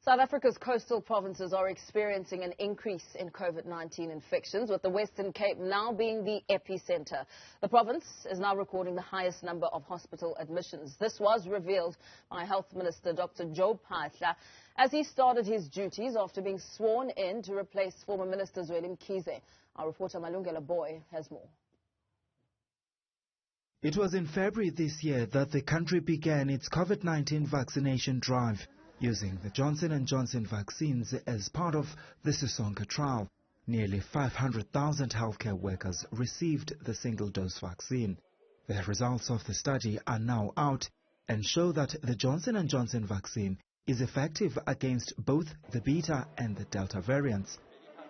South Africa's coastal provinces are experiencing an increase in COVID-19 infections, with the Western Cape now being the epicentre. The province is now recording the highest number of hospital admissions. This was revealed by Health Minister Dr. Phaahla as he started his duties after being sworn in to replace former Minister Zweli Mkhize. Our reporter Malungelo Booi has more. It was in February this year that the country began its COVID-19 vaccination drive, using the Johnson & Johnson vaccines as part of the Sisonke trial. Nearly 500,000 healthcare workers received the single-dose vaccine. The results of the study are now out and show that the Johnson & Johnson vaccine is effective against both the Beta and the Delta variants.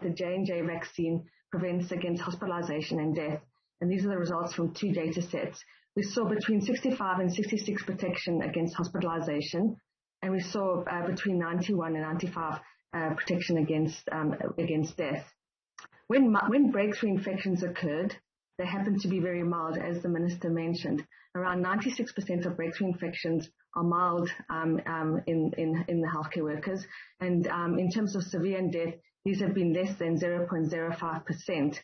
The J&J vaccine prevents against hospitalization and death, and these are the results from 2 data sets. We saw between 65 and 66 protection against hospitalization, and we saw between 91 and 95 protection against death. When breakthrough infections occurred, they happened to be very mild, as the minister mentioned. Around 96% of breakthrough infections are mild in the healthcare workers, and in terms of severe and death, these have been less than 0.05%.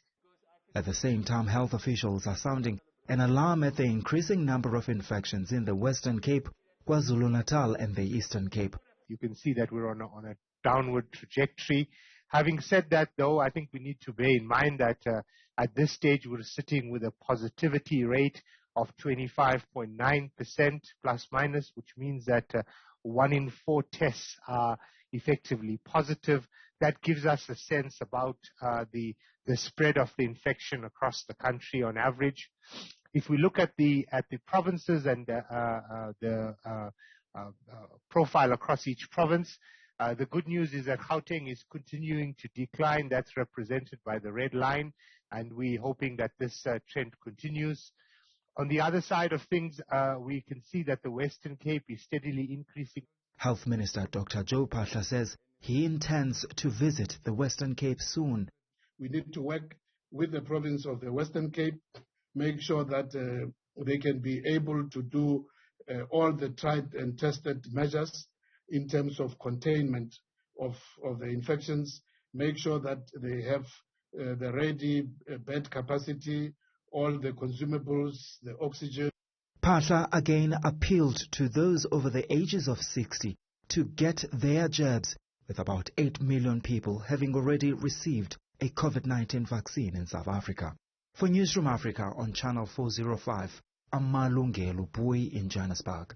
At the same time, health officials are sounding an alarm at the increasing number of infections in the Western Cape, KwaZulu-Natal and the Eastern Cape. You can see that we're on a downward trajectory. Having said that, though, I think we need to bear in mind that at this stage we're sitting with a positivity rate of 25.9% plus minus, which means that 1 in 4 tests are effectively positive. That gives us a sense about the spread of the infection across the country on average. If we look at the provinces and the profile across each province, the good news is that Gauteng is continuing to decline. That's represented by the red line, and we're hoping that this trend continues. On the other side of things, we can see that the Western Cape is steadily increasing. Health Minister Dr. Phaahla says he intends to visit the Western Cape soon. We need to work with the province of the Western Cape, make sure that they can be able to do all the tried and tested measures in terms of containment of the infections, make sure that they have the ready bed capacity, all the consumables, the oxygen. Phaahla again appealed to those over the ages of 60 to get their jabs, with about 8 million people having already received a COVID-19 vaccine in South Africa. For Newzroom Afrika on Channel 405, I'm Malungelo Booi in Johannesburg.